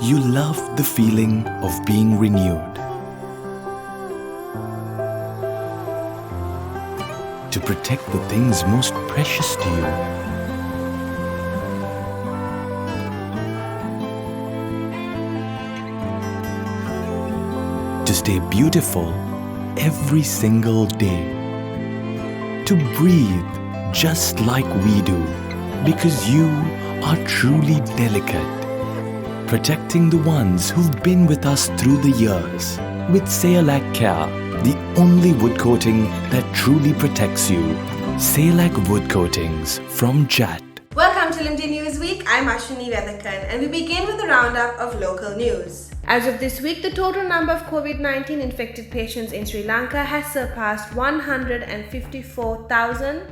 You love the feeling of being renewed. To protect the things most precious to you. To stay beautiful every single day. To breathe just like we do, because you are truly delicate. Protecting the ones who've been with us through the years. With Sayalac Care, the only wood coating that truly protects you. Sayalac Wood Coatings from JAT. Welcome to Lmd Newsweek. I'm Ashwini Vethakan, and we begin with a roundup of local news. As of this week, the total number of COVID-19 infected patients in Sri Lanka has surpassed 154,000,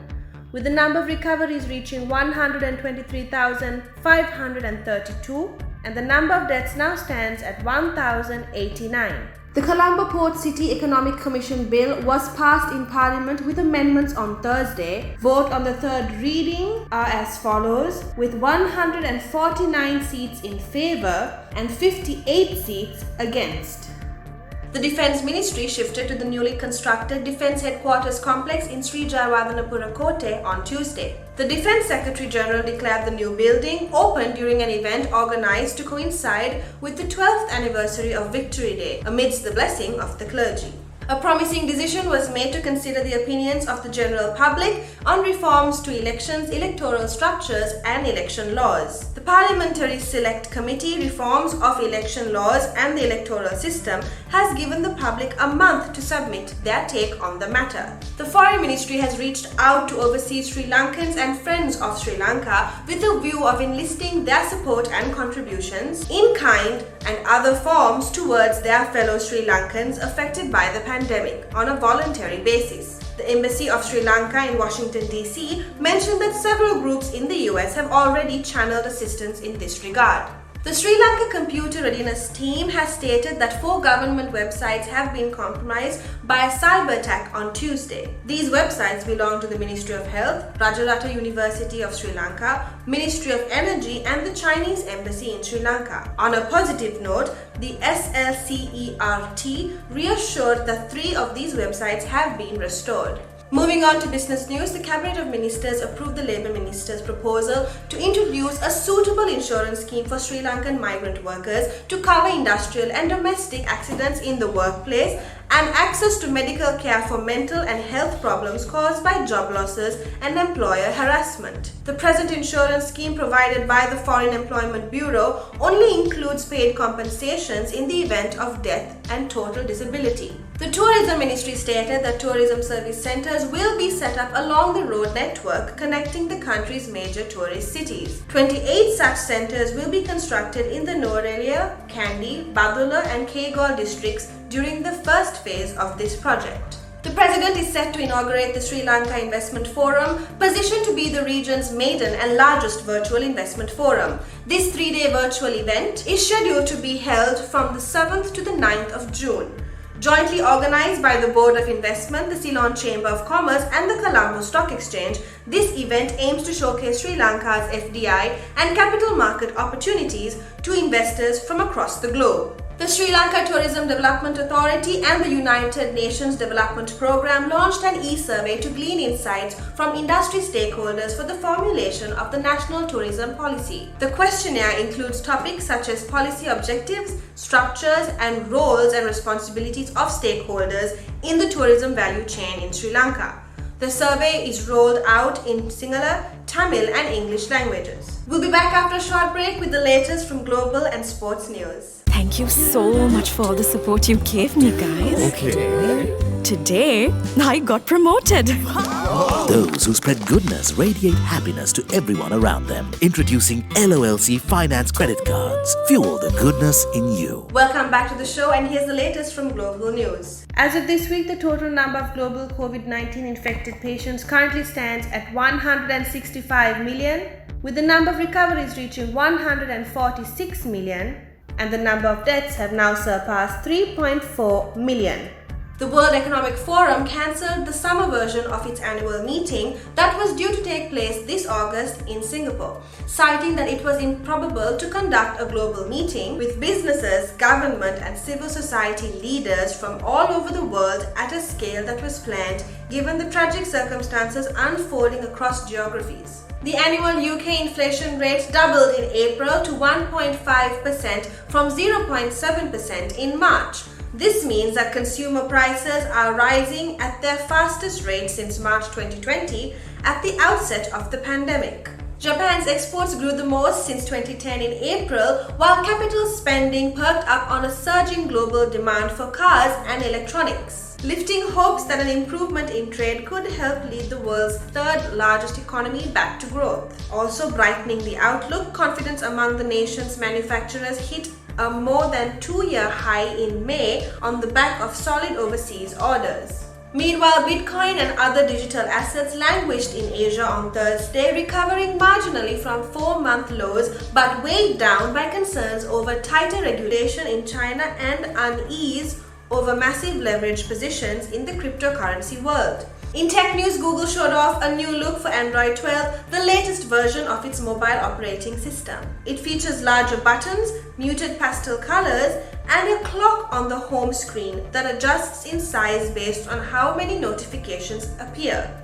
with the number of recoveries reaching 123,532, and the number of deaths now stands at 1,089. The Colombo Port City Economic Commission Bill was passed in Parliament with amendments on Thursday. Vote on the third reading are as follows, with 149 seats in favour and 58 seats against. The Defence Ministry shifted to the newly constructed Defence Headquarters Complex in Sri Jayawardenepura Kotte on Tuesday. The Defence Secretary General declared the new building opened during an event organised to coincide with the 12th anniversary of Victory Day, amidst the blessing of the clergy. A promising decision was made to consider the opinions of the general public on reforms to elections, electoral structures and election laws. The Parliamentary Select Committee Reforms of Election Laws and the Electoral System has given the public a month to submit their take on the matter. The Foreign Ministry has reached out to overseas Sri Lankans and friends of Sri Lanka with a view of enlisting their support and contributions in kind and other forms towards their fellow Sri Lankans affected by the pandemic on a voluntary basis. The Embassy of Sri Lanka in Washington, D.C. mentioned that several groups in the US have already channeled assistance in this regard. The Sri Lanka Computer Readiness Team has stated that 4 government websites have been compromised by a cyber attack on Tuesday. These websites belong to the Ministry of Health, Rajarata University of Sri Lanka, Ministry of Energy and the Chinese Embassy in Sri Lanka. On a positive note, the SLCERT reassured that 3 of these websites have been restored. Moving on to business news, the Cabinet of Ministers approved the Labour Minister's proposal to introduce a suitable insurance scheme for Sri Lankan migrant workers to cover industrial and domestic accidents in the workplace and access to medical care for mental and health problems caused by job losses and employer harassment. The present insurance scheme provided by the Foreign Employment Bureau only includes paid compensations in the event of death and total disability. The Tourism Ministry stated that tourism service centres will be set up along the road network connecting the country's major tourist cities. 28 such centres will be constructed in the Norelia, Kandy, Badulla and Kegol districts during the first phase of this project. The President is set to inaugurate the Sri Lanka Investment Forum, positioned to be the region's maiden and largest virtual investment forum. This 3-day virtual event is scheduled to be held from the 7th to the 9th of June. Jointly organised by the Board of Investment, the Ceylon Chamber of Commerce and the Colombo Stock Exchange, this event aims to showcase Sri Lanka's FDI and capital market opportunities to investors from across the globe. The Sri Lanka Tourism Development Authority and the United Nations Development Programme launched an e-survey to glean insights from industry stakeholders for the formulation of the National Tourism Policy. The questionnaire includes topics such as policy objectives, structures and roles and responsibilities of stakeholders in the tourism value chain in Sri Lanka. The survey is rolled out in Sinhala, Tamil and English languages. We'll be back after a short break with the latest from global and sports news. Thank you so much for all the support you gave me, guys. Okay. Today, I got promoted. Those who spread goodness radiate happiness to everyone around them. Introducing LOLC Finance Credit Cards. Fuel the goodness in you. Welcome back to the show, and here's the latest from global news. As of this week, the total number of global COVID-19 infected patients currently stands at 165 million, with the number of recoveries reaching 146 million, and the number of deaths have now surpassed 3.4 million. The World Economic Forum cancelled the summer version of its annual meeting that was due to take place this August in Singapore, citing that it was improbable to conduct a global meeting with businesses, government and civil society leaders from all over the world at a scale that was planned given the tragic circumstances unfolding across geographies. The annual UK inflation rate doubled in April to 1.5% from 0.7% in March. This means that consumer prices are rising at their fastest rate since March 2020 at the outset of the pandemic. Japan's exports grew the most since 2010 in April, while capital spending perked up on a surging global demand for cars and electronics, lifting hopes that an improvement in trade could help lead the world's third largest economy back to growth. Also brightening the outlook, confidence among the nation's manufacturers hit a more than 2-year high in May on the back of solid overseas orders. Meanwhile, Bitcoin and other digital assets languished in Asia on Thursday, recovering marginally from 4-month lows but weighed down by concerns over tighter regulation in China and unease over massive leverage positions in the cryptocurrency world. In tech news, Google showed off a new look for Android 12, the latest version of its mobile operating system. It features larger buttons, muted pastel colors, and a clock on the home screen that adjusts in size based on how many notifications appear.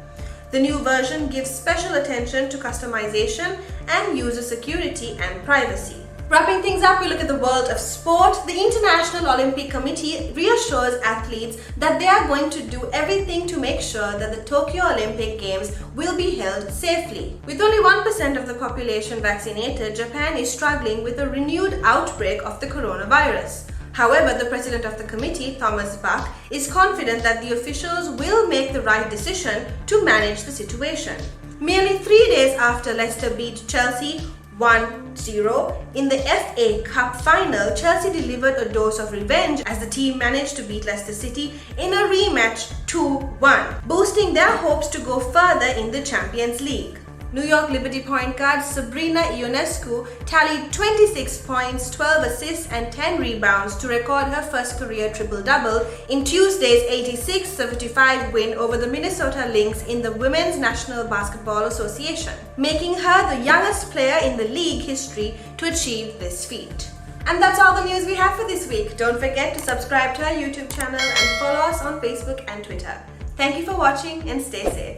The new version gives special attention to customization and user security and privacy. Wrapping things up, we look at the world of sport. The International Olympic Committee reassures athletes that they are going to do everything to make sure that the Tokyo Olympic Games will be held safely. With only 1% of the population vaccinated, Japan is struggling with a renewed outbreak of the coronavirus. However, the president of the committee, Thomas Bach, is confident that the officials will make the right decision to manage the situation. Merely 3 days after Leicester beat Chelsea 1-0 in the FA Cup final, Chelsea delivered a dose of revenge as the team managed to beat Leicester City in a rematch 2-1, boosting their hopes to go further in the Champions League. New York Liberty point guard Sabrina Ionescu tallied 26 points, 12 assists and 10 rebounds to record her first career triple-double in Tuesday's 86-75 win over the Minnesota Lynx in the Women's National Basketball Association, making her the youngest player in the league history to achieve this feat. And that's all the news we have for this week. Don't forget to subscribe to our YouTube channel and follow us on Facebook and Twitter. Thank you for watching and stay safe.